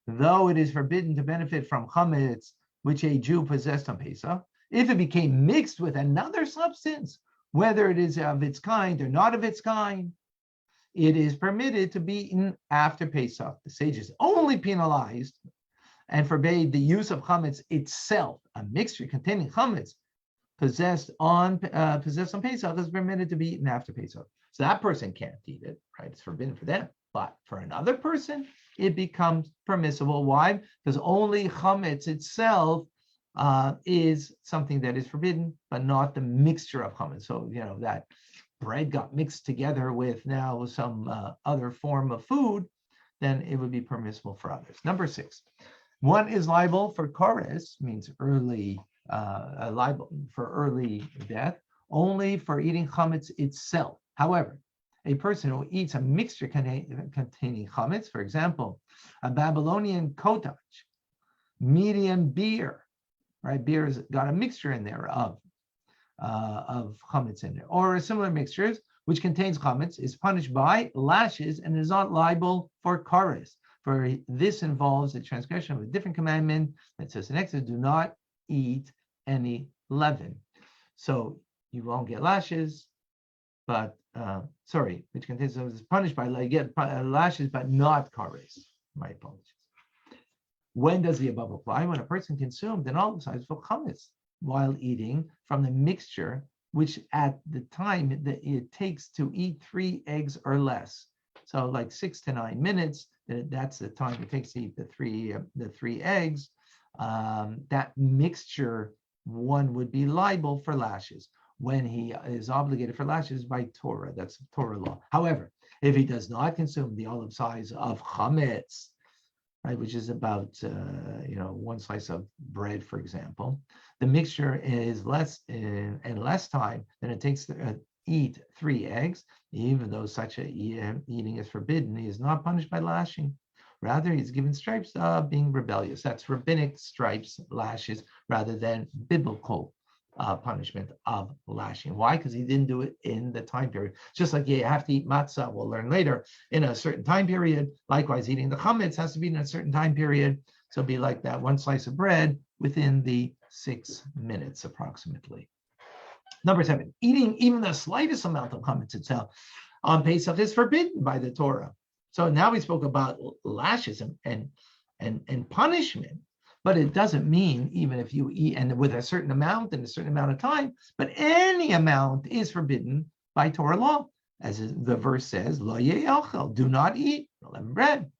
Though it is forbidden to benefit from chametz, which a Jew possessed on Pesach, if it became mixed with another substance, whether it is of its kind or not of its kind, it is permitted to be eaten after Pesach. The sages only penalized and forbade the use of chametz itself. A mixture containing chametz possessed on Pesach is permitted to be eaten after Pesach. So that person can't eat it, right? It's forbidden for them. But for another person, it becomes permissible. Why? Because only chametz itself is something that is forbidden, but not the mixture of chametz. So, that bread got mixed together with now some other form of food, then it would be permissible for others. Number 6, one is liable for chorus, means early, liable for early death, only for eating chametz itself. However, a person who eats a mixture containing chametz, for example, a Babylonian kotage, medium beer, right? Beer has got a mixture in there of chametz in it, or similar mixtures which contains chametz, is punished by lashes and is not liable for chorus. For this involves the transgression of a different commandment that says in Exodus, do not eat any leaven. So you won't get lashes, but which contains is punished by lashes, but not chorus. My apologies. When does the above apply? When a person consumed an olive size for chametz while eating from the mixture, which at the time that it takes to eat 3 eggs or less. So like 6 to 9 minutes, that's the time it takes to eat the three eggs. That mixture, one would be liable for lashes when he is obligated for lashes by Torah. That's Torah law. However, if he does not consume the olive size of chametz, right, which is about 1 slice of bread, for example, the mixture is less and less time than it takes to eat 3 eggs. Even though such eating is forbidden, he is not punished by lashing. Rather, he's given stripes of being rebellious. That's rabbinic stripes, lashes, rather than biblical punishment of lashing. Why? Because he didn't do it in the time period. Just like you have to eat matzah, we'll learn later, in a certain time period. Likewise, eating the chametz has to be in a certain time period. So it'll be like that 1 slice of bread within the 6 minutes approximately. Number 7, eating even the slightest amount of chametz itself on Pesach is forbidden by the Torah. So now we spoke about lashes and punishment, but it doesn't mean even if you eat and with a certain amount and a certain amount of time, but any amount is forbidden by Torah law. As the verse says, Lo ye'achel, do not eat leavened bread.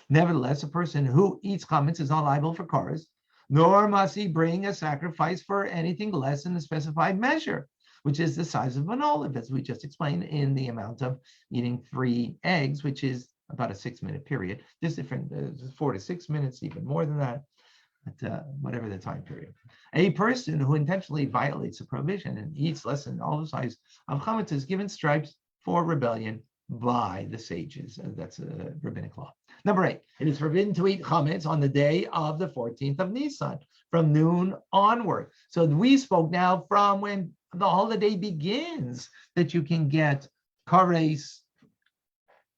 Nevertheless, a person who eats chametz is not liable for chorus, nor must he bring a sacrifice for anything less than the specified measure, which is the size of an olive, as we just explained, in the amount of eating 3 eggs, which is about a 6-minute period. There's different 4 to 6 minutes, even more than that, but whatever the time period. A person who intentionally violates a provision and eats less than olive size of chametz is given stripes for rebellion by the sages. That's a rabbinic law. Number 8, it is forbidden to eat chametz on the day of the 14th of Nisan, from noon onward. So we spoke now from when the holiday begins that you can get kares,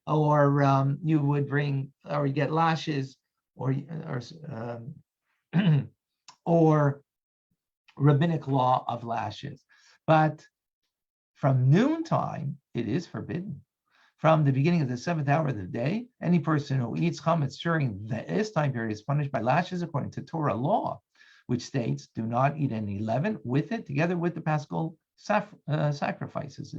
or you would bring, or you get lashes, or rabbinic law of lashes. But from noontime, it is forbidden. From the beginning of the 7th hour of the day, any person who eats chametz during this time period is punished by lashes according to Torah law, which states, do not eat any leaven with it, together with the paschal sacrifices.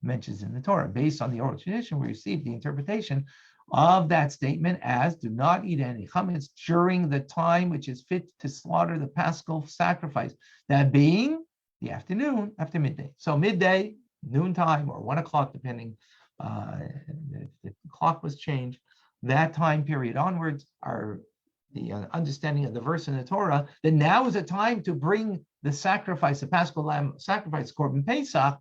mentions in the Torah. Based on the oral tradition, we received the interpretation of that statement as do not eat any chametz during the time which is fit to slaughter the paschal sacrifice, that being the afternoon after midday. So midday, noontime, or 1 o'clock, depending if the clock was changed, that time period onwards are the understanding of the verse in the Torah that now is a time to bring the sacrifice, the paschal lamb sacrifice, Korban Pesach.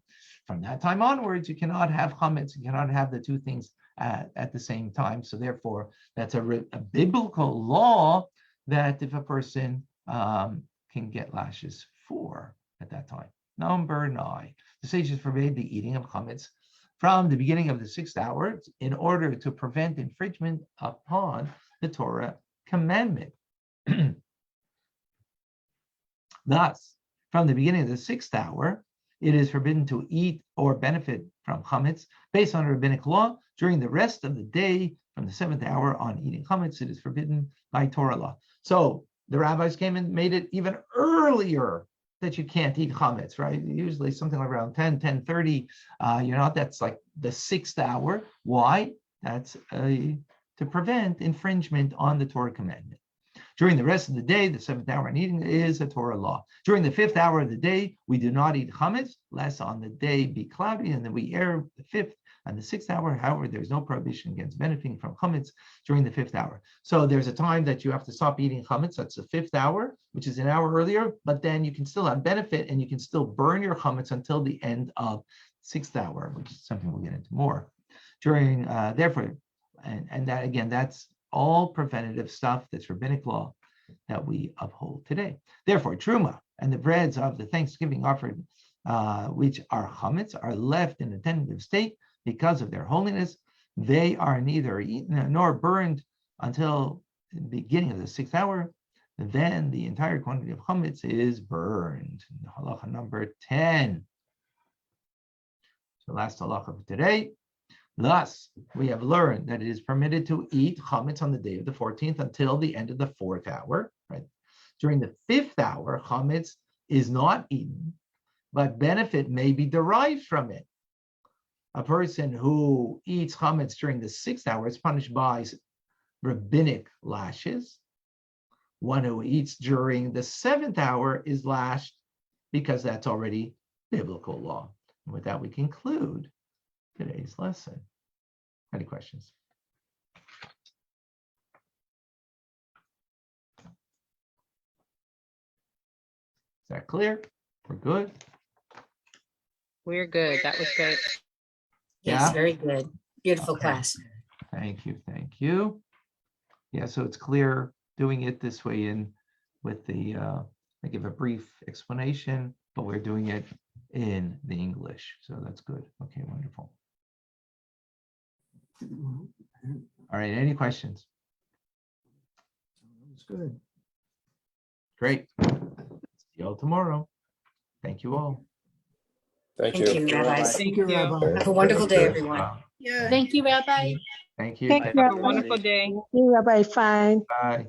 From that time onwards, you cannot have chametz, you cannot have the two things at the same time. So therefore, that's a biblical law that if a person can get lashes for at that time. Number 9, the sages forbade the eating of chametz from the beginning of the 6th hour in order to prevent infringement upon the Torah commandment. Thus, from the beginning of the 6th hour, it is forbidden to eat or benefit from chametz based on rabbinic law. During the rest of the day, from the 7th hour on eating chametz, it is forbidden by Torah law. So the rabbis came and made it even earlier that you can't eat chametz, right? Usually something like around 10:30. That's like the 6th hour. Why? That's to prevent infringement on the Torah commandment. During the rest of the day, the 7th hour on eating is a Torah law. During the 5th hour of the day, we do not eat chametz, lest on the day be cloudy, and then we err the 5th and the 6th hour. However, there's no prohibition against benefiting from chametz during the 5th hour. So there's a time that you have to stop eating chametz. That's the 5th hour, which is an hour earlier, but then you can still have benefit and you can still burn your chametz until the end of 6th hour, which is something we'll get into more. During, therefore, and that again, that's all preventative stuff that's rabbinic law that we uphold today. Therefore, truma and the breads of the Thanksgiving offered, which are chametz, are left in a tentative state because of their holiness. They are neither eaten nor burned until the beginning of the 6th hour. Then the entire quantity of chametz is burned. Halacha number 10. So last halacha of today. Thus, we have learned that it is permitted to eat chametz on the day of the 14th until the end of the 4th hour. Right? During the 5th hour, chametz is not eaten, but benefit may be derived from it. A person who eats chametz during the 6th hour is punished by rabbinic lashes. One who eats during the 7th hour is lashed because that's already biblical law. And with that, we conclude today's lesson. Any questions? Is that clear? We're good? We're good. That was great. Yes, Yeah? very good. Beautiful Okay. class. Thank you, thank you. Yeah, so it's clear doing it this way in with the, I give a brief explanation, but we're doing it in the English. So that's good. Okay, wonderful. All right, any questions? That's good. Great. See you all tomorrow. Thank you all. Thank Thank you. you, rabbis. Thank you, Rabbi. Have a wonderful day, everyone. Yeah. Thank you, Rabbi. Thank you. Thank Bye. you, Have a Rabbi. wonderful day. Thank you, Rabbi. Fine. Bye.